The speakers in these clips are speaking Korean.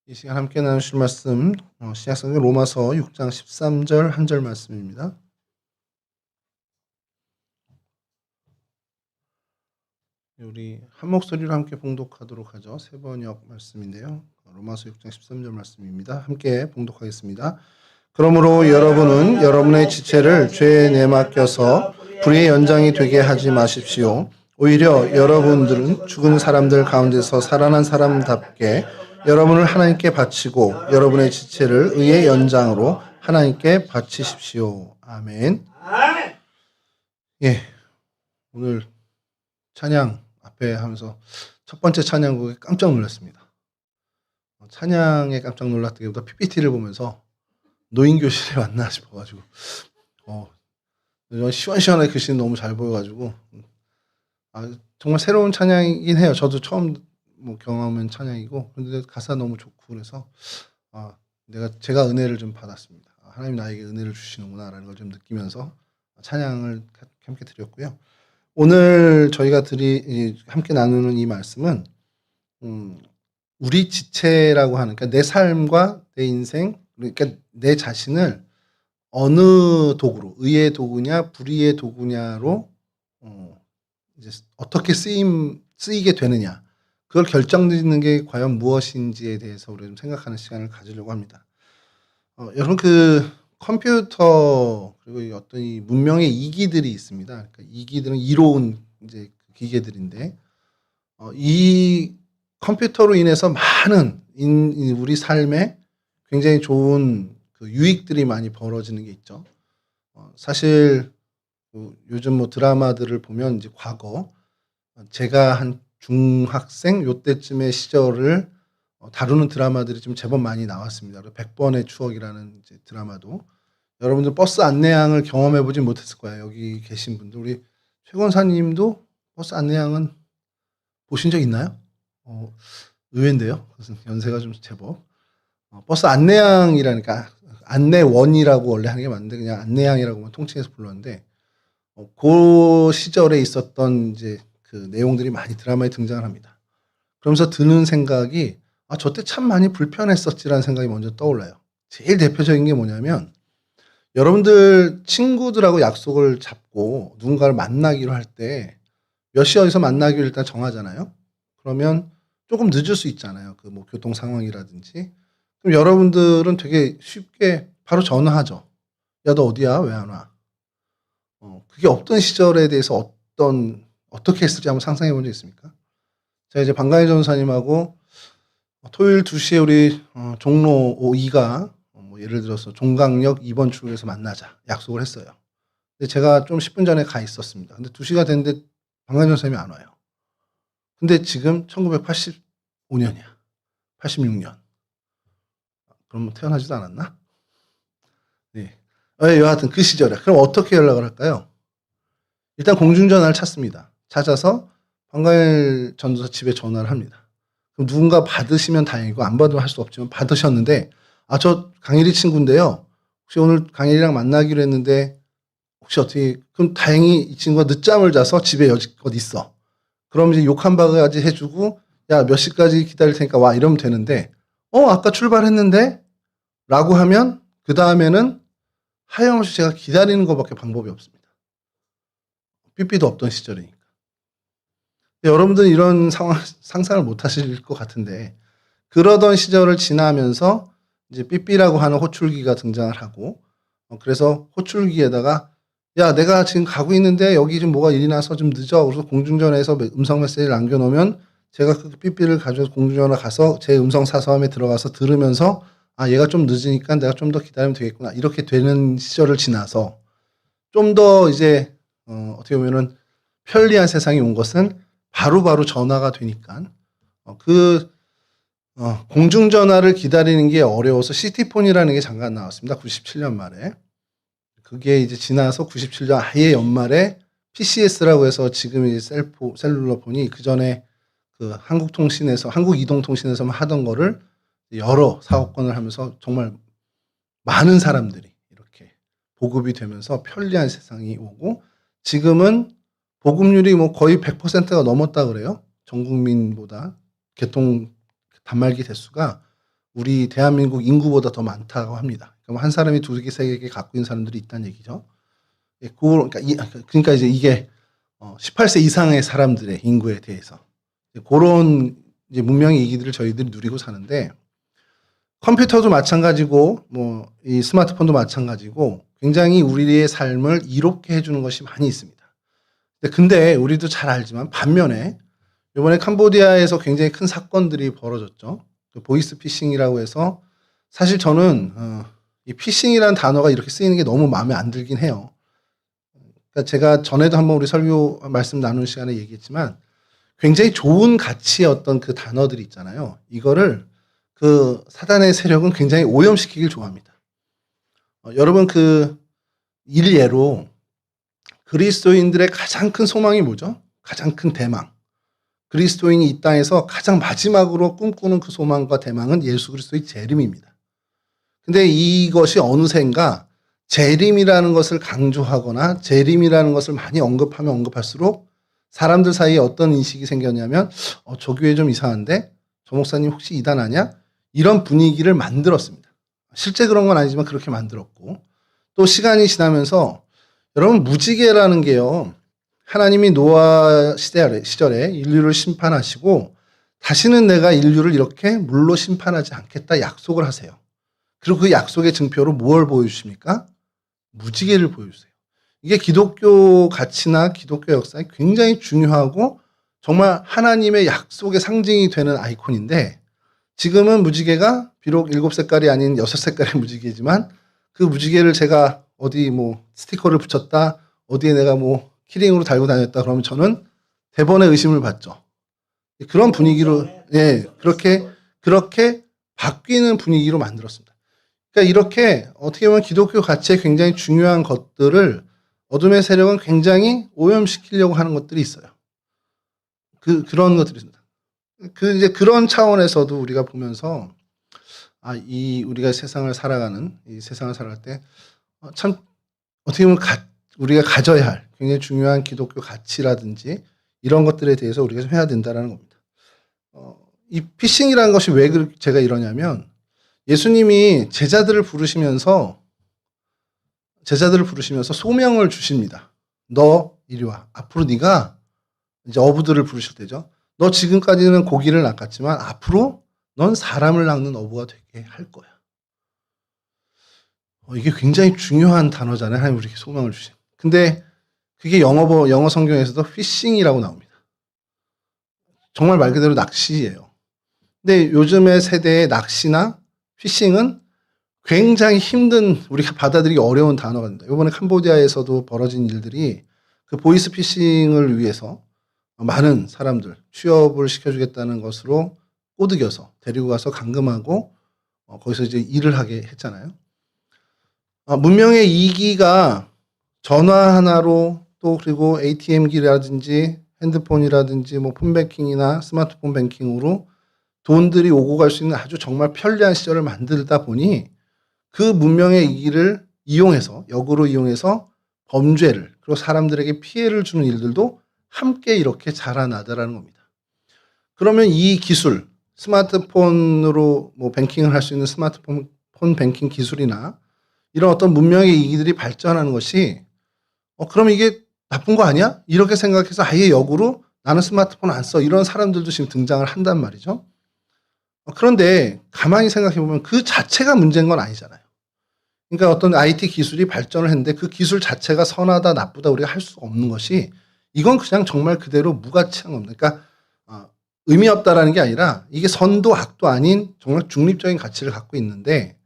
이 시간 함께 나누실 말씀 신약성경 로마서 6장 13절 한 절 말씀입니다. 우리 한 목소리로 함께 봉독하도록 하죠. 세 번역 말씀인데요. 로마서 6장 13절 말씀입니다. 함께 봉독하겠습니다. 그러므로 여러분은 여러분의 지체를 죄에 내맡겨서 불의의 연장이 되게 하지 마십시오. 오히려 여러분들은 죽은 사람들 가운데서 살아난 사람답게 여러분을 하나님께 바치고 여러분의 지체를 의의 연장으로 하나님께 바치십시오. 아멘. 예, 오늘 찬양 앞에 하면서 첫 번째 찬양곡에 깜짝 놀랐습니다. 찬양에 깜짝 놀랐다기보다 PPT를 보면서 노인교실에 왔나 싶어가지고 시원시원하게 글씨는 너무 잘 보여가지고 정말 새로운 찬양이긴 해요. 저도 처음 경험한 찬양이고 그런데 가사 너무 좋고 그래서 제가 은혜를 좀 받았습니다. 하나님 나에게 은혜를 주시는구나라는 걸 좀 느끼면서 찬양을 함께 드렸고요. 오늘 저희가 함께 나누는 이 말씀은 우리 지체라고 하는, 그러니까 내 삶과 내 인생, 그러니까 내 자신을 어느 도구로, 의의 도구냐 불의의 도구냐로 이제 어떻게 쓰이게 되느냐, 그걸 결정짓는 게 과연 무엇인지에 대해서 우리가 좀 생각하는 시간을 가지려고 합니다. 여러분, 컴퓨터 그리고 어떤 이 문명의 이기들이 있습니다. 그러니까 이기들은 이로운 이제 기계들인데 이 컴퓨터로 인해서 많은 우리 삶에 굉장히 좋은 유익들이 많이 벌어지는 게 있죠. 사실 요즘 드라마들을 보면 이제 과거 제가 한 중학생 요때쯤의 시절을 다루는 드라마들이 좀 제법 많이 나왔습니다. 100번의 추억이라는 이제 드라마도 여러분들 버스 안내양을 경험해 보진 못했을 거예요. 여기 계신 분들, 우리 최 권사님도 버스 안내양은 보신 적 있나요? 의외인데요. 연세가 좀 제법. 버스 안내양이라니까 안내원이라고 원래 하는 게 맞는데 그냥 안내양이라고만 통칭해서 불렀는데 그 시절에 있었던 이제 그 내용들이 많이 드라마에 등장을 합니다. 그러면서 드는 생각이 저때 참 많이 불편했었지라는 생각이 먼저 떠올라요. 제일 대표적인 게 뭐냐면 여러분들 친구들하고 약속을 잡고 누군가를 만나기로 할 때 몇 시 어디서 만나기로 일단 정하잖아요. 그러면 조금 늦을 수 있잖아요. 교통 상황이라든지. 그럼 여러분들은 되게 쉽게 바로 전화하죠. 야, 너 어디야? 왜 안 와? 그게 없던 시절에 대해서 어떻게 했을지 한번 상상해 본 적 있습니까? 제가 이제 방가희 전사님하고 토요일 2시에 우리 종로 5-2가 예를 들어서 종강역 2번 출구에서 만나자 약속을 했어요. 근데 제가 좀 10분 전에 가 있었습니다. 근데 2시가 됐는데 방가희 전사님이 안 와요. 근데 지금 1985년이야. 86년. 그럼 태어나지도 않았나? 네. 여하튼 그 시절에. 그럼 어떻게 연락을 할까요? 일단 공중전화를 찾습니다. 찾아서 방가일 전도사 집에 전화를 합니다. 그럼 누군가 받으시면 다행이고 안 받으면 할 수 없지만 받으셨는데 저 강일이 친구인데요. 혹시 오늘 강일이랑 만나기로 했는데 혹시 어떻게, 그럼 다행히 이 친구가 늦잠을 자서 집에 여지껏 있어. 그럼 이제 욕 한 바가지 해주고 야, 몇 시까지 기다릴 테니까 와 이러면 되는데 아까 출발했는데 라고 하면 그 다음에는 하염없이 제가 기다리는 것밖에 방법이 없습니다. 삐삐도 없던 시절이니까. 여러분들은 이런 상황 상상을 못 하실 것 같은데 그러던 시절을 지나면서 이제 삐삐라고 하는 호출기가 등장을 하고 그래서 호출기에다가 야, 내가 지금 가고 있는데 여기 좀 뭐가 일이 나서 좀 늦어. 그래서 공중전화에서 음성 메시지를 남겨놓으면 제가 그 삐삐를 가져서 공중전화 가서 제 음성 사서함에 들어가서 들으면서 얘가 좀 늦으니까 내가 좀 더 기다리면 되겠구나. 이렇게 되는 시절을 지나서 좀 더 이제 어떻게 보면은 편리한 세상이 온 것은 바로바로 전화가 되니까 공중전화를 기다리는 게 어려워서 시티폰이라는 게 잠깐 나왔습니다. 97년 말에. 그게 이제 지나서 97년 아예 연말에 PCS라고 해서 지금 이제 셀룰러폰이 그 전에 한국이동통신에서만 하던 거를 여러 사업권을 하면서 정말 많은 사람들이 이렇게 보급이 되면서 편리한 세상이 오고 지금은 보급률이 거의 100%가 넘었다 그래요. 전 국민보다 개통 단말기 대수가 우리 대한민국 인구보다 더 많다고 합니다. 그럼 한 사람이 2개, 3개 갖고 있는 사람들이 있다는 얘기죠. 예, 그러니까 이제 이게 18세 이상의 사람들의 인구에 대해서 그런 이제 문명의 이기들을 저희들이 누리고 사는데, 컴퓨터도 마찬가지고 뭐 이 스마트폰도 마찬가지고 굉장히 우리의 삶을 이롭게 해주는 것이 많이 있습니다. 근데 우리도 잘 알지만 반면에 이번에 캄보디아에서 굉장히 큰 사건들이 벌어졌죠. 보이스 피싱이라고 해서, 사실 저는 이 피싱이라는 단어가 이렇게 쓰이는 게 너무 마음에 안 들긴 해요. 그러니까 제가 전에도 한번 우리 설교 말씀 나누는 시간에 얘기했지만 굉장히 좋은 가치의 어떤 그 단어들이 있잖아요. 이거를 그 사단의 세력은 굉장히 오염시키길 좋아합니다. 여러분 그 일례로 그리스도인들의 가장 큰 소망이 뭐죠? 가장 큰 대망. 그리스도인이 이 땅에서 가장 마지막으로 꿈꾸는 그 소망과 대망은 예수 그리스도의 재림입니다. 근데 이것이 어느샌가 재림이라는 것을 강조하거나 재림이라는 것을 많이 언급하면 언급할수록 사람들 사이에 어떤 인식이 생겼냐면 저 교회 좀 이상한데? 저 목사님 혹시 이단 아냐? 이런 분위기를 만들었습니다. 실제 그런 건 아니지만 그렇게 만들었고, 또 시간이 지나면서 여러분 무지개라는 게요, 하나님이 노아 시절에 인류를 심판하시고 다시는 내가 인류를 이렇게 물로 심판하지 않겠다 약속을 하세요. 그리고 그 약속의 증표로 뭘 보여주십니까? 무지개를 보여주세요. 이게 기독교 가치나 기독교 역사에 굉장히 중요하고 정말 하나님의 약속의 상징이 되는 아이콘인데, 지금은 무지개가 비록 7색깔이 아닌 6색깔의 무지개지만 그 무지개를 제가 어디 뭐 스티커를 붙였다, 어디에 내가 뭐 키링으로 달고 다녔다 그러면 저는 대번의 의심을 받죠. 그런 분위기로, 예, 그렇게 바뀌는 분위기로 만들었습니다. 그러니까 이렇게 어떻게 보면 기독교 가치에 굉장히 중요한 것들을 어둠의 세력은 굉장히 오염시키려고 하는 것들이 있어요. 그런 것들이 있습니다. 이제 그런 차원에서도 우리가 보면서, 우리가 이 세상을 살아갈 때, 참, 어떻게 보면 우리가 가져야 할 굉장히 중요한 기독교 가치라든지 이런 것들에 대해서 우리가 좀 해야 된다는 겁니다. 이 피싱이라는 것이 왜 제가 이러냐면, 예수님이 제자들을 부르시면서 소명을 주십니다. 너 이리 와. 앞으로 네가 이제 어부들을 부르실 때죠. 너 지금까지는 고기를 낚았지만 앞으로 넌 사람을 낚는 어부가 되게 할 거야. 이게 굉장히 중요한 단어잖아요. 하나님 우리에게 소망을 주신. 근데 그게 영어 성경에서도 피싱이라고 나옵니다. 정말 말 그대로 낚시예요. 근데 요즘의 세대의 낚시나 피싱은 굉장히 힘든, 우리가 받아들이기 어려운 단어가 됩니다. 이번에 캄보디아에서도 벌어진 일들이 그 보이스 피싱을 위해서 많은 사람들 취업을 시켜주겠다는 것으로 꼬드겨서 데리고 가서 감금하고 거기서 이제 일을 하게 했잖아요. 문명의 이기가 전화 하나로, 또 그리고 ATM기라든지 핸드폰이라든지 뭐 폰뱅킹이나 스마트폰 뱅킹으로 돈들이 오고 갈 수 있는 아주 정말 편리한 시절을 만들다 보니 그 문명의 이기를 역으로 이용해서 범죄를, 그리고 사람들에게 피해를 주는 일들도 함께 이렇게 자라나더라는 겁니다. 그러면 이 기술, 스마트폰으로 뭐 뱅킹을 할 수 있는 스마트폰 뱅킹 기술이나 이런 어떤 문명의 이기들이 발전하는 것이 그럼 이게 나쁜 거 아니야? 이렇게 생각해서 아예 역으로 나는 스마트폰 안 써, 이런 사람들도 지금 등장을 한단 말이죠. 그런데 가만히 생각해 보면 그 자체가 문제인 건 아니잖아요. 그러니까 어떤 IT 기술이 발전을 했는데 그 기술 자체가 선하다 나쁘다 우리가 할 수 없는 것이, 이건 그냥 정말 그대로 무가치한 겁니다. 그러니까 의미 없다라는 게 아니라 이게 선도 악도 아닌 정말 중립적인 가치를 갖고 있는데,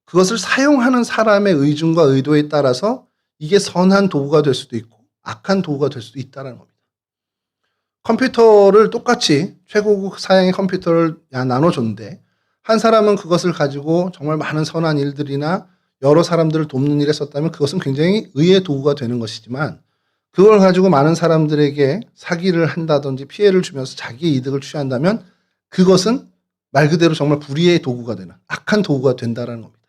그것을 사용하는 사람의 의중과 의도에 따라서 이게 선한 도구가 될 수도 있고 악한 도구가 될 수도 있다는 겁니다. 컴퓨터를 똑같이 최고급 사양의 컴퓨터를 나눠줬는데, 한 사람은 그것을 가지고 정말 많은 선한 일들이나 여러 사람들을 돕는 일에 썼다면 그것은 굉장히 의의 도구가 되는 것이지만, 그걸 가지고 많은 사람들에게 사기를 한다든지 피해를 주면서 자기의 이득을 취한다면 그것은 말 그대로 정말 불의의 도구가 되는 악한 도구가 된다는 겁니다.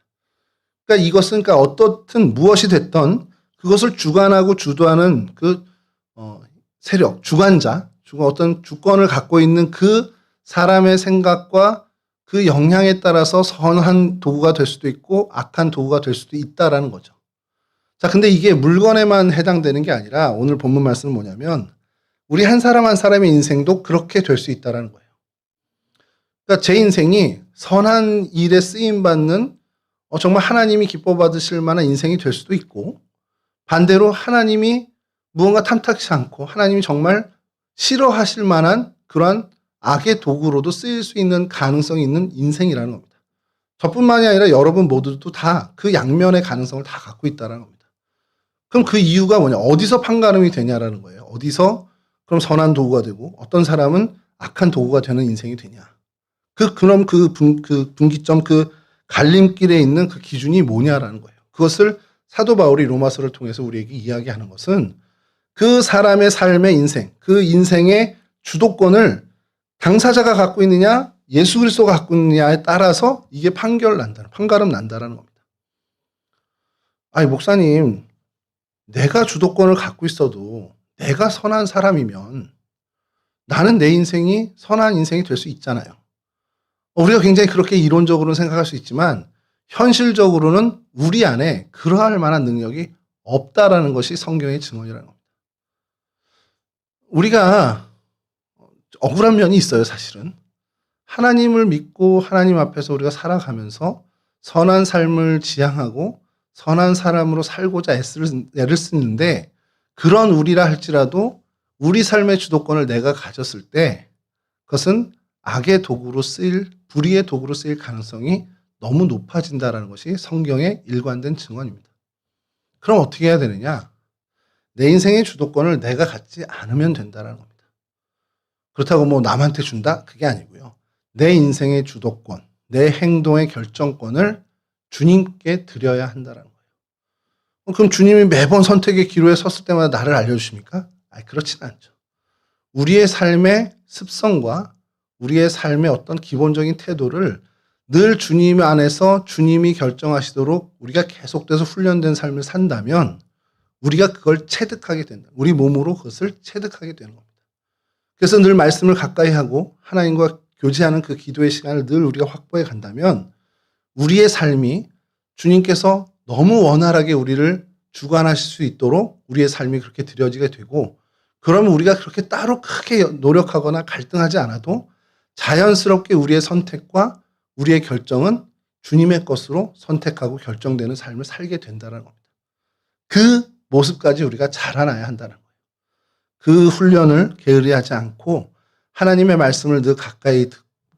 그러니까 이것은 어떻든 무엇이 됐던 그것을 주관하고 주도하는 그 세력, 주관자, 어떤 주권을 갖고 있는 그 사람의 생각과 그 영향에 따라서 선한 도구가 될 수도 있고 악한 도구가 될 수도 있다라는 거죠. 자, 근데 이게 물건에만 해당되는 게 아니라 오늘 본문 말씀은 뭐냐면 우리 한 사람 한 사람의 인생도 그렇게 될 수 있다라는 거예요. 그러니까 제 인생이 선한 일에 쓰임 받는 정말 하나님이 기뻐 받으실 만한 인생이 될 수도 있고, 반대로 하나님이 무언가 탐탁치 않고 하나님이 정말 싫어하실 만한 그러한 악의 도구로도 쓰일 수 있는 가능성이 있는 인생이라는 겁니다. 저뿐만이 아니라 여러분 모두도 다 그 양면의 가능성을 다 갖고 있다는 겁니다. 그럼 그 이유가 뭐냐? 어디서 판가름이 되냐라는 거예요. 어디서 그럼 선한 도구가 되고 어떤 사람은 악한 도구가 되는 인생이 되냐? 그럼 그 분기점, 그 갈림길에 있는 그 기준이 뭐냐라는 거예요. 그것을 사도 바울이 로마서를 통해서 우리에게 이야기하는 것은 그 사람의 삶의 인생, 그 인생의 주도권을 당사자가 갖고 있느냐, 예수 그리스도가 갖고 있느냐에 따라서 이게 판가름 난다라는 겁니다. 아니, 목사님, 내가 주도권을 갖고 있어도 내가 선한 사람이면 나는 내 인생이 선한 인생이 될 수 있잖아요. 우리가 굉장히 그렇게 이론적으로는 생각할 수 있지만 현실적으로는 우리 안에 그러할 만한 능력이 없다라는 것이 성경의 증언이라는 겁니다. 우리가 억울한 면이 있어요, 사실은. 하나님을 믿고 하나님 앞에서 우리가 살아가면서 선한 삶을 지향하고 선한 사람으로 살고자 애를 쓰는데, 그런 우리라 할지라도 우리 삶의 주도권을 내가 가졌을 때 그것은 악의 도구로 불의의 도구로 쓰일 가능성이 너무 높아진다는 것이 성경의 일관된 증언입니다. 그럼 어떻게 해야 되느냐? 내 인생의 주도권을 내가 갖지 않으면 된다는 겁니다. 그렇다고 뭐 남한테 준다? 그게 아니고요. 내 인생의 주도권, 내 행동의 결정권을 주님께 드려야 한다는 거예요. 그럼 주님이 매번 선택의 기로에 섰을 때마다 나를 알려주십니까? 그렇지는 않죠. 우리의 삶의 습성과 우리의 삶의 어떤 기본적인 태도를 늘 주님 안에서 주님이 결정하시도록 우리가 계속돼서 훈련된 삶을 산다면 우리가 그걸 체득하게 된다. 우리 몸으로 그것을 체득하게 되는 겁니다. 그래서 늘 말씀을 가까이 하고 하나님과 교제하는 그 기도의 시간을 늘 우리가 확보해 간다면 우리의 삶이 주님께서 너무 원활하게 우리를 주관하실 수 있도록 우리의 삶이 그렇게 드려지게 되고, 그러면 우리가 그렇게 따로 크게 노력하거나 갈등하지 않아도 자연스럽게 우리의 선택과 우리의 결정은 주님의 것으로 선택하고 결정되는 삶을 살게 된다는 겁니다. 그 모습까지 우리가 자라나야 한다는 거예요. 그 훈련을 게으리하지 않고 하나님의 말씀을 늘 가까이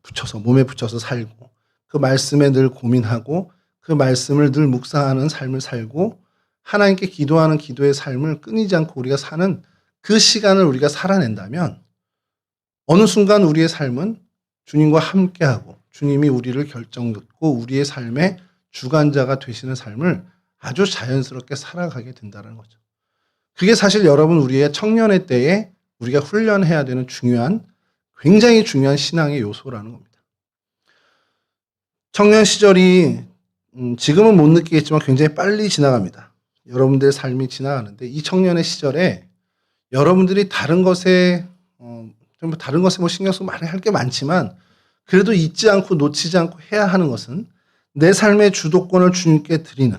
붙여서 몸에 붙여서 살고, 그 말씀에 늘 고민하고 그 말씀을 늘 묵상하는 삶을 살고 하나님께 기도하는 기도의 삶을 끊이지 않고 우리가 사는 그 시간을 우리가 살아낸다면 어느 순간 우리의 삶은 주님과 함께하고 주님이 우리를 결정짓고 우리의 삶의 주관자가 되시는 삶을 아주 자연스럽게 살아가게 된다는 거죠. 그게 사실 여러분 우리의 청년의 때에 우리가 훈련해야 되는 굉장히 중요한 신앙의 요소라는 겁니다. 청년 시절이 지금은 못 느끼겠지만 굉장히 빨리 지나갑니다. 여러분들의 삶이 지나가는데 이 청년의 시절에 여러분들이 다른 것에 뭐 신경 쓰고 많이 할 게 많지만 그래도 잊지 않고 놓치지 않고 해야 하는 것은 내 삶의 주도권을 주님께 드리는,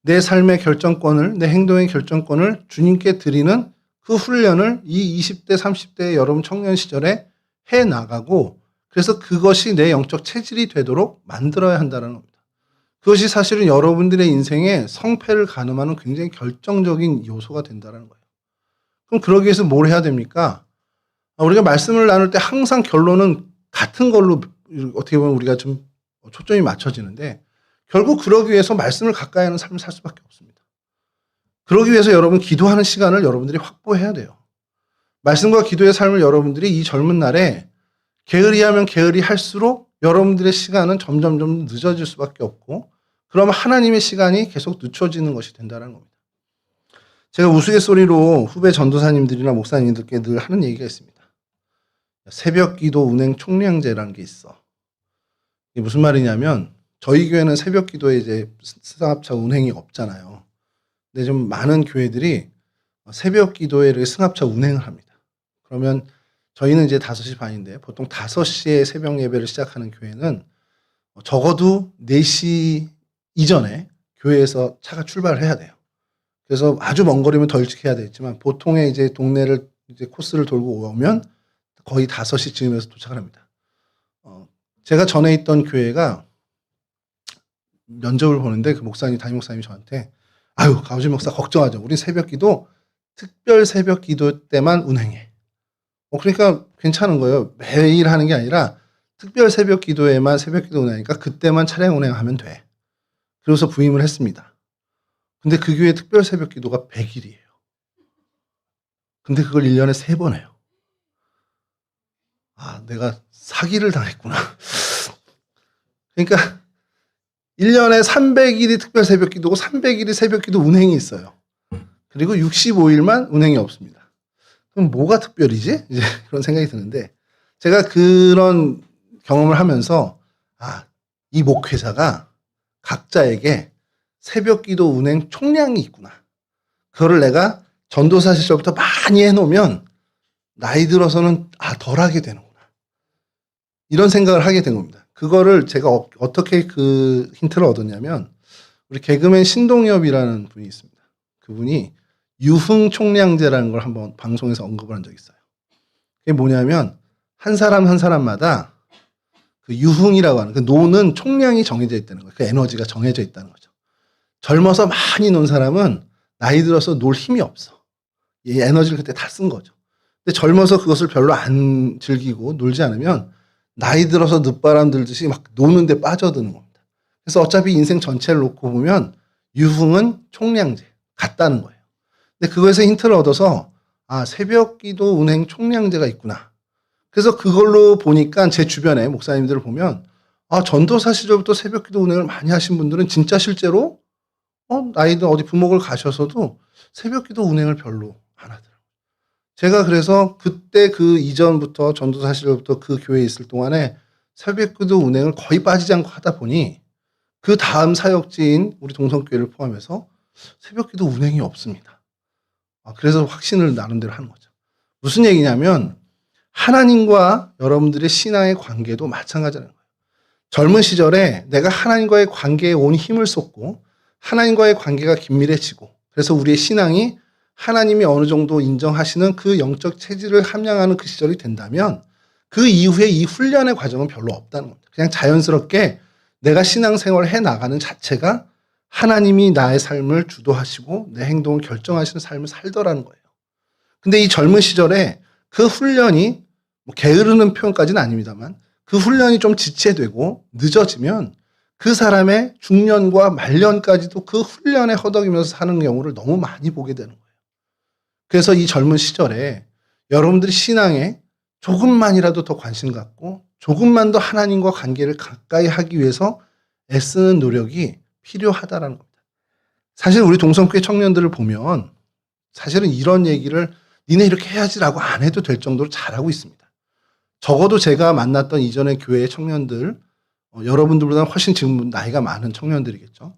내 삶의 결정권을, 내 행동의 결정권을 주님께 드리는 그 훈련을 이 20대, 30대 여러분 청년 시절에 해 나가고, 그래서 그것이 내 영적 체질이 되도록 만들어야 한다는 겁니다. 그것이 사실은 여러분들의 인생에 성패를 가늠하는 굉장히 결정적인 요소가 된다는 거예요. 그럼 그러기 위해서 뭘 해야 됩니까? 우리가 말씀을 나눌 때 항상 결론은 같은 걸로 어떻게 보면 우리가 좀 초점이 맞춰지는데, 결국 그러기 위해서 말씀을 가까이 하는 삶을 살 수밖에 없습니다. 그러기 위해서 여러분 기도하는 시간을 여러분들이 확보해야 돼요. 말씀과 기도의 삶을 여러분들이 이 젊은 날에 게으리하면 게으리할수록 여러분들의 시간은 점점 늦어질 수밖에 없고, 그러면 하나님의 시간이 계속 늦춰지는 것이 된다는 겁니다. 제가 우스갯소리로 후배 전도사님들이나 목사님들께 늘 하는 얘기가 있습니다. 새벽 기도 운행 총량제라는 게 있어. 이게 무슨 말이냐면 저희 교회는 새벽 기도에 이제 승합차 운행이 없잖아요. 근데 좀 많은 교회들이 새벽 기도에 이렇게 승합차 운행을 합니다. 그러면 저희는 이제 5시 반인데 보통 5시에 새벽 예배를 시작하는 교회는 적어도 4시 이전에 교회에서 차가 출발을 해야 돼요. 그래서 아주 먼 거리면 더 일찍 해야 되겠지만 보통의 이제 동네를 이제 코스를 돌고 오면 거의 5시 즈음에서 도착을 합니다. 제가 전에 있던 교회가 면접을 보는데 그 담임 목사님이 저한테 아유, 가우진 목사 걱정하죠. 우리 새벽 기도 특별 새벽 기도 때만 운행해. 그러니까 괜찮은 거예요. 매일 하는 게 아니라 특별 새벽 기도에만 새벽 기도 운행하니까 그때만 차량 운행하면 돼. 그래서 부임을 했습니다. 근데 그 교회 특별 새벽 기도가 100일이에요. 근데 그걸 1년에 3번 해요. 아, 내가 사기를 당했구나. 그러니까 1년에 300일이 특별 새벽 기도고 300일이 새벽 기도 운행이 있어요. 그리고 65일만 운행이 없습니다. 그럼 뭐가 특별이지? 이제 그런 생각이 드는데 제가 그런 경험을 하면서 이 목회자가 각자에게 새벽 기도 운행 총량이 있구나. 그거를 내가 전도사 시절부터 많이 해놓으면 나이 들어서는 덜 하게 되는구나. 이런 생각을 하게 된 겁니다. 그거를 제가 어떻게 그 힌트를 얻었냐면 우리 개그맨 신동엽이라는 분이 있습니다. 그분이 유흥 총량제라는 걸 한번 방송에서 언급을 한 적이 있어요. 그게 뭐냐면 한 사람 한 사람마다 그 유흥이라고 하는 그 노는 총량이 정해져 있다는 거예요. 그 에너지가 정해져 있다는 거죠. 젊어서 많이 논 사람은 나이 들어서 놀 힘이 없어. 이 에너지를 그때 다 쓴 거죠. 근데 젊어서 그것을 별로 안 즐기고 놀지 않으면 나이 들어서 늦바람 들듯이 막 노는데 빠져드는 겁니다. 그래서 어차피 인생 전체를 놓고 보면 유흥은 총량제 같다는 거예요. 근데 그거에서 힌트를 얻어서 새벽 기도 운행 총량제가 있구나. 그래서 그걸로 보니까 제 주변에 목사님들을 보면 전도사 시절부터 새벽 기도 운행을 많이 하신 분들은 진짜 실제로 나이든 어디 부목을 가셔서도 새벽 기도 운행을 별로 안 하더라고요. 제가 그래서 그때 그 이전부터 전도사 시절부터 그 교회에 있을 동안에 새벽 기도 운행을 거의 빠지지 않고 하다 보니 그 다음 사역지인 우리 동성교회를 포함해서 새벽 기도 운행이 없습니다. 그래서 확신을 나름대로 하는 거죠. 무슨 얘기냐면 하나님과 여러분들의 신앙의 관계도 마찬가지라는 거예요. 젊은 시절에 내가 하나님과의 관계에 온 힘을 쏟고 하나님과의 관계가 긴밀해지고 그래서 우리의 신앙이 하나님이 어느 정도 인정하시는 그 영적 체질을 함양하는 그 시절이 된다면 그 이후에 이 훈련의 과정은 별로 없다는 겁니다. 그냥 자연스럽게 내가 신앙생활을 해나가는 자체가 하나님이 나의 삶을 주도하시고 내 행동을 결정하시는 삶을 살더라는 거예요. 근데 이 젊은 시절에 그 훈련이 게으르는 표현까지는 아닙니다만 그 훈련이 좀 지체되고 늦어지면 그 사람의 중년과 말년까지도 그 훈련에 허덕이면서 사는 경우를 너무 많이 보게 되는 거예요. 그래서 이 젊은 시절에 여러분들이 신앙에 조금만이라도 더 관심 갖고 조금만 더 하나님과 관계를 가까이 하기 위해서 애쓰는 노력이 필요하다라는 겁니다. 사실 우리 동성교회 청년들을 보면 사실은 이런 얘기를 니네 이렇게 해야지라고 안 해도 될 정도로 잘하고 있습니다. 적어도 제가 만났던 이전의 교회의 청년들, 여러분들보다 훨씬 지금 나이가 많은 청년들이겠죠.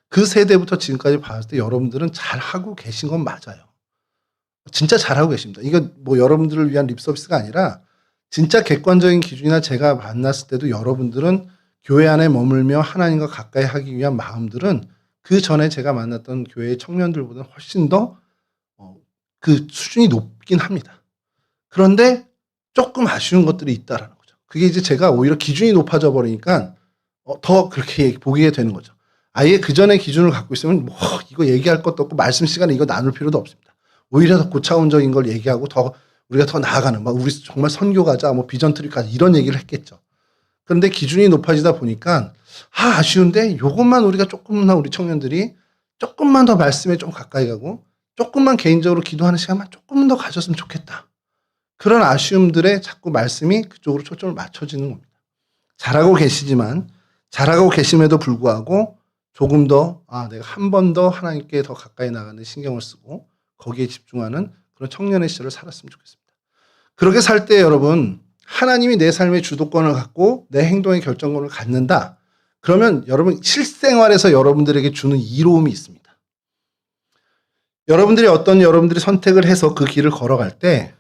그 세대부터 지금까지 봤을 때 여러분들은 잘하고 계신 건 맞아요. 진짜 잘하고 계십니다. 이거 뭐 여러분들을 위한 립 서비스가 아니라 진짜 객관적인 기준이나 제가 만났을 때도 여러분들은 교회 안에 머물며 하나님과 가까이 하기 위한 마음들은 그 전에 제가 만났던 교회의 청년들보다 훨씬 더 그 수준이 높긴 합니다. 그런데 조금 아쉬운 것들이 있다라는 거죠. 그게 이제 제가 오히려 기준이 높아져 버리니까 더 그렇게 보게 되는 거죠. 아예 그 전에 기준을 갖고 있으면 이거 얘기할 것도 없고 말씀 시간에 이거 나눌 필요도 없습니다. 오히려 더 고차원적인 걸 얘기하고 더 우리가 더 나아가는 우리 정말 선교 가자 비전 트립 가자 이런 얘기를 했겠죠. 그런데 기준이 높아지다 보니까 아쉬운데 요것만 우리가 조금만 우리 청년들이 조금만 더 말씀에 좀 가까이 가고 조금만 개인적으로 기도하는 시간만 조금만 더 가졌으면 좋겠다. 그런 아쉬움들에 자꾸 말씀이 그쪽으로 초점을 맞춰지는 겁니다. 잘하고 계시지만 잘하고 계심에도 불구하고 조금 더 내가 한 번 더 하나님께 더 가까이 나가는 신경을 쓰고 거기에 집중하는 그런 청년의 시절을 살았으면 좋겠습니다. 그렇게 살 때 여러분 하나님이 내 삶의 주도권을 갖고 내 행동의 결정권을 갖는다. 그러면 여러분 실생활에서 여러분들에게 주는 이로움이 있습니다. 여러분들이 선택을 해서 그 길을 걸어갈 때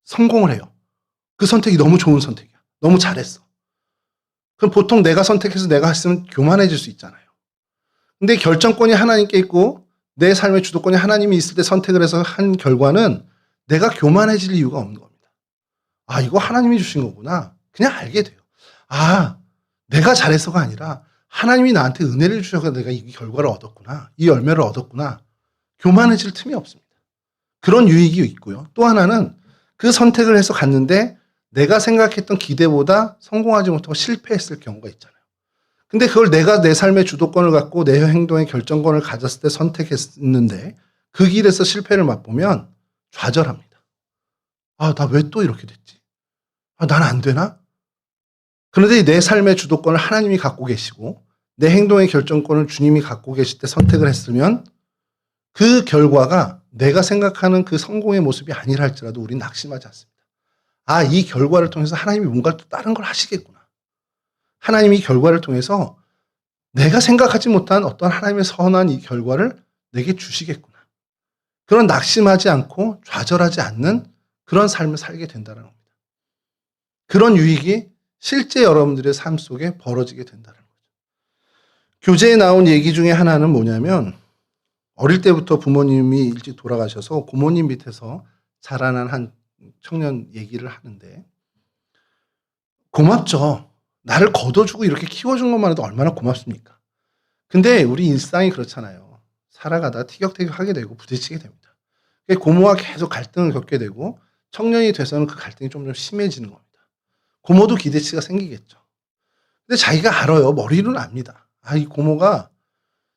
성공을 해요. 그 선택이 너무 좋은 선택이야. 너무 잘했어. 그럼 보통 내가 선택해서 내가 했으면 교만해질 수 있잖아요. 근데 결정권이 하나님께 있고 내 삶의 주도권이 하나님이 있을 때 선택을 해서 한 결과는 내가 교만해질 이유가 없는 겁니다. 아, 이거 하나님이 주신 거구나. 그냥 알게 돼요. 아, 내가 잘해서가 아니라 하나님이 나한테 은혜를 주셔서 내가 이 결과를 얻었구나. 이 열매를 얻었구나. 교만해질 틈이 없습니다. 그런 유익이 있고요. 또 하나는 그 선택을 해서 갔는데 내가 생각했던 기대보다 성공하지 못하고 실패했을 경우가 있잖아요. 근데 그걸 내가 내 삶의 주도권을 갖고 내 행동의 결정권을 가졌을 때 선택했는데 그 길에서 실패를 맛보면 좌절합니다. 아, 나 왜 또 이렇게 됐지? 아, 난 안 되나? 그런데 내 삶의 주도권을 하나님이 갖고 계시고 내 행동의 결정권을 주님이 갖고 계실 때 선택을 했으면 그 결과가 내가 생각하는 그 성공의 모습이 아니라 할지라도 우리는 낙심하지 않습니다. 아, 이 결과를 통해서 하나님이 뭔가 또 다른 걸 하시겠구나. 하나님이 이 결과를 통해서 내가 생각하지 못한 어떤 하나님의 선한 이 결과를 내게 주시겠구나. 그런 낙심하지 않고 좌절하지 않는 그런 삶을 살게 된다는 겁니다. 그런 유익이 실제 여러분들의 삶 속에 벌어지게 된다는 거죠. 교재에 나온 얘기 중에 하나는 뭐냐면 어릴 때부터 부모님이 일찍 돌아가셔서 고모님 밑에서 자라난 한 청년 얘기를 하는데 고맙죠. 나를 걷어주고 이렇게 키워준 것만 해도 얼마나 고맙습니까? 근데 우리 일상이 그렇잖아요. 살아가다 티격태격하게 되고 부딪히게 됩니다. 고모와 계속 갈등을 겪게 되고 청년이 돼서는 그 갈등이 좀 심해지는 겁니다. 고모도 기대치가 생기겠죠. 근데 자기가 알아요. 머리로는 압니다. 아, 이 고모가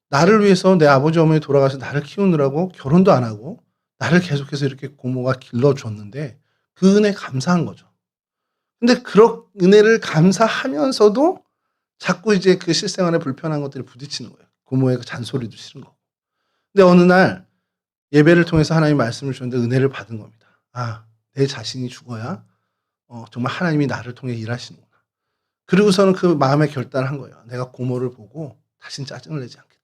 나를 위해서 내 아버지 어머니 돌아가서 나를 키우느라고 결혼도 안 하고 나를 계속해서 이렇게 고모가 길러줬는데 그 은혜 감사한 거죠. 근데 그런 은혜를 감사하면서도 자꾸 이제 그 실생활에 불편한 것들이 부딪히는 거예요. 고모의 그 잔소리도 싫은 거고. 근데 어느 날 예배를 통해서 하나님 말씀을 주셨는데 은혜를 받은 겁니다. 아, 내 자신이 죽어야 정말 하나님이 나를 통해 일하시는구나. 그리고서는 그 마음의 결단을 한 거예요. 내가 고모를 보고 다신 짜증을 내지 않겠다.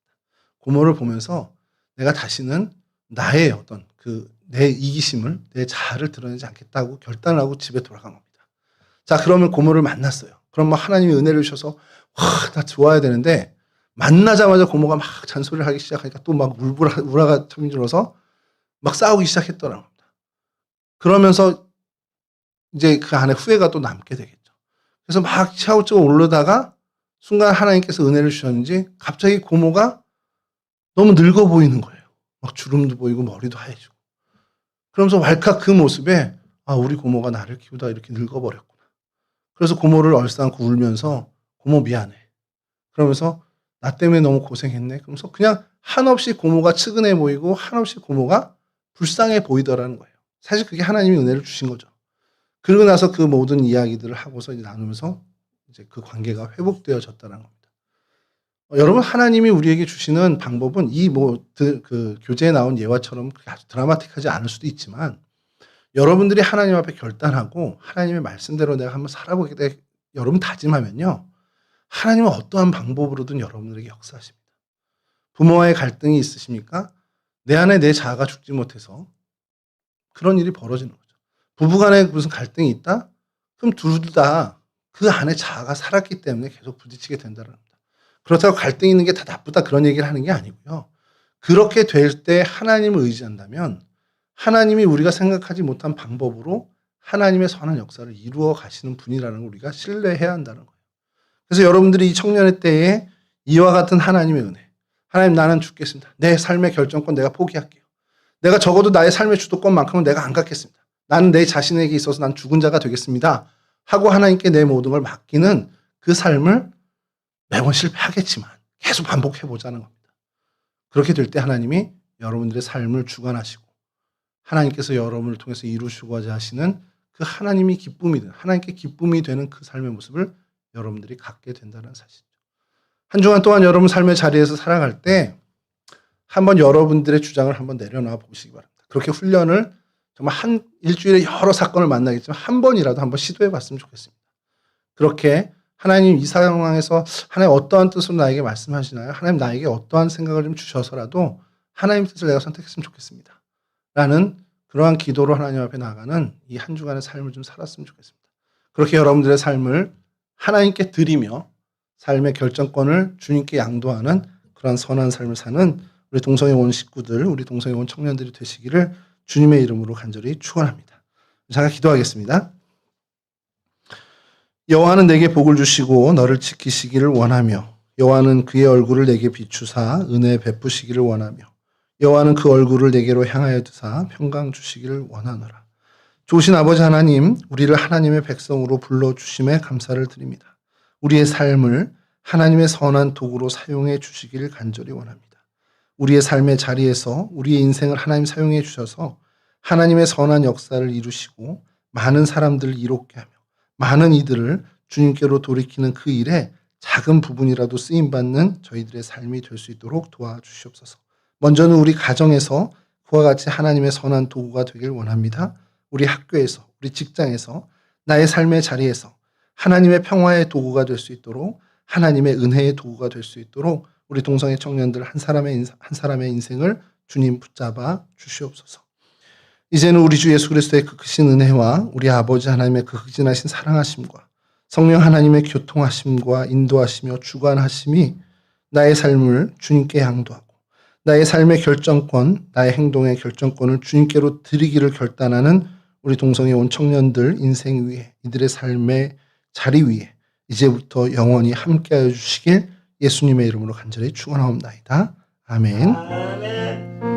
고모를 보면서 내가 다시는 나의 어떤 내 이기심을, 내 자아를 드러내지 않겠다고 결단을 하고 집에 돌아간 겁니다. 자, 그러면 고모를 만났어요. 그럼 막 하나님이 은혜를 주셔서 나 좋아야 되는데 만나자마자 고모가 막 잔소리를 하기 시작하니까 또 막 우라가 쳐들어서 막 싸우기 시작했더라는 겁니다. 그러면서 이제 그 안에 후회가 또 남게 되겠죠. 그래서 막 차곡차곡 오르다가 순간 하나님께서 은혜를 주셨는지 갑자기 고모가 너무 늙어 보이는 거예요. 막 주름도 보이고 머리도 하얘지고. 그러면서 왈칵 그 모습에 아, 우리 고모가 나를 키우다 이렇게 늙어버렸구나. 그래서 고모를 얼싸안고 울면서 고모 미안해. 그러면서 나 때문에 너무 고생했네. 그러면서 그냥 한없이 고모가 측은해 보이고 한없이 고모가 불쌍해 보이더라는 거예요. 사실 그게 하나님이 은혜를 주신 거죠. 그러고 나서 그 모든 이야기들을 하고서 이제 나누면서 이제 그 관계가 회복되어졌다는 겁니다. 여러분, 하나님이 우리에게 주시는 방법은 그 교재에 나온 예화처럼 아주 드라마틱하지 않을 수도 있지만 여러분들이 하나님 앞에 결단하고 하나님의 말씀대로 내가 한번 살아보게 여러분 다짐하면요. 하나님은 어떠한 방법으로든 여러분들에게 역사하십니다. 부모와의 갈등이 있으십니까? 내 안에 내 자아가 죽지 못해서 그런 일이 벌어지는 거죠. 부부간에 무슨 갈등이 있다? 그럼 둘 다 그 안에 자아가 살았기 때문에 계속 부딪히게 된다는 겁니다. 그렇다고 갈등이 있는 게 다 나쁘다 그런 얘기를 하는 게 아니고요. 그렇게 될 때 하나님을 의지한다면 하나님이 우리가 생각하지 못한 방법으로 하나님의 선한 역사를 이루어 가시는 분이라는 걸 우리가 신뢰해야 한다는 거예요. 그래서 여러분들이 이 청년의 때에 이와 같은 하나님의 은혜, 하나님 나는 죽겠습니다. 내 삶의 결정권 내가 포기할게요. 내가 적어도 나의 삶의 주도권만큼은 내가 안 갖겠습니다. 나는 내 자신에게 있어서 난 죽은 자가 되겠습니다. 하고 하나님께 내 모든 걸 맡기는 그 삶을 매번 실패하겠지만 계속 반복해보자는 겁니다. 그렇게 될 때 하나님이 여러분들의 삶을 주관하시고 하나님께서 여러분을 통해서 이루시고자 하시는 그 하나님이 하나님께 기쁨이 되는 그 삶의 모습을 여러분들이 갖게 된다는 사실이죠. 한 주간 동안 여러분 삶의 자리에서 살아갈 때 한번 여러분들의 주장을 한번 내려놔 보시기 바랍니다. 그렇게 훈련을 정말 일주일에 여러 사건을 만나겠지만 한 번이라도 한번 시도해 봤으면 좋겠습니다. 그렇게 하나님 이 상황에서 하나님 어떠한 뜻으로 나에게 말씀하시나요? 하나님 나에게 어떠한 생각을 좀 주셔서라도 하나님 뜻을 내가 선택했으면 좋겠습니다. 라는 그러한 기도로 하나님 앞에 나가는 이 한 주간의 삶을 좀 살았으면 좋겠습니다. 그렇게 여러분들의 삶을 하나님께 드리며 삶의 결정권을 주님께 양도하는 그런 선한 삶을 사는 우리 동성애 온 식구들, 우리 동성애 온 청년들이 되시기를 주님의 이름으로 간절히 축원합니다. 잠깐 기도하겠습니다. 여호와는 내게 복을 주시고 너를 지키시기를 원하며 여호와는 그의 얼굴을 내게 비추사 은혜 베푸시기를 원하며 여호와는 그 얼굴을 내게로 향하여 두사 평강 주시기를 원하노라. 좋으신 아버지 하나님, 우리를 하나님의 백성으로 불러주심에 감사를 드립니다. 우리의 삶을 하나님의 선한 도구로 사용해 주시기를 간절히 원합니다. 우리의 삶의 자리에서 우리의 인생을 하나님 사용해 주셔서 하나님의 선한 역사를 이루시고 많은 사람들을 이롭게 하며 많은 이들을 주님께로 돌이키는 그 일에 작은 부분이라도 쓰임받는 저희들의 삶이 될 수 있도록 도와주시옵소서. 먼저는 우리 가정에서 그와 같이 하나님의 선한 도구가 되길 원합니다. 우리 학교에서, 우리 직장에서, 나의 삶의 자리에서 하나님의 평화의 도구가 될 수 있도록 하나님의 은혜의 도구가 될 수 있도록 우리 동성애 청년들 한 사람의 인생을 주님 붙잡아 주시옵소서. 이제는 우리 주 예수 그리스도의 그 크신 은혜와 우리 아버지 하나님의 그 극진하신 사랑하심과 성령 하나님의 교통하심과 인도하시며 주관하심이 나의 삶을 주님께 양도하고 나의 삶의 결정권, 나의 행동의 결정권을 주님께로 드리기를 결단하는 우리 동성애 온 청년들 인생 위에 이들의 삶의 자리 위에 이제부터 영원히 함께하여 주시길 예수님의 이름으로 간절히 축원하옵나이다. 아멘.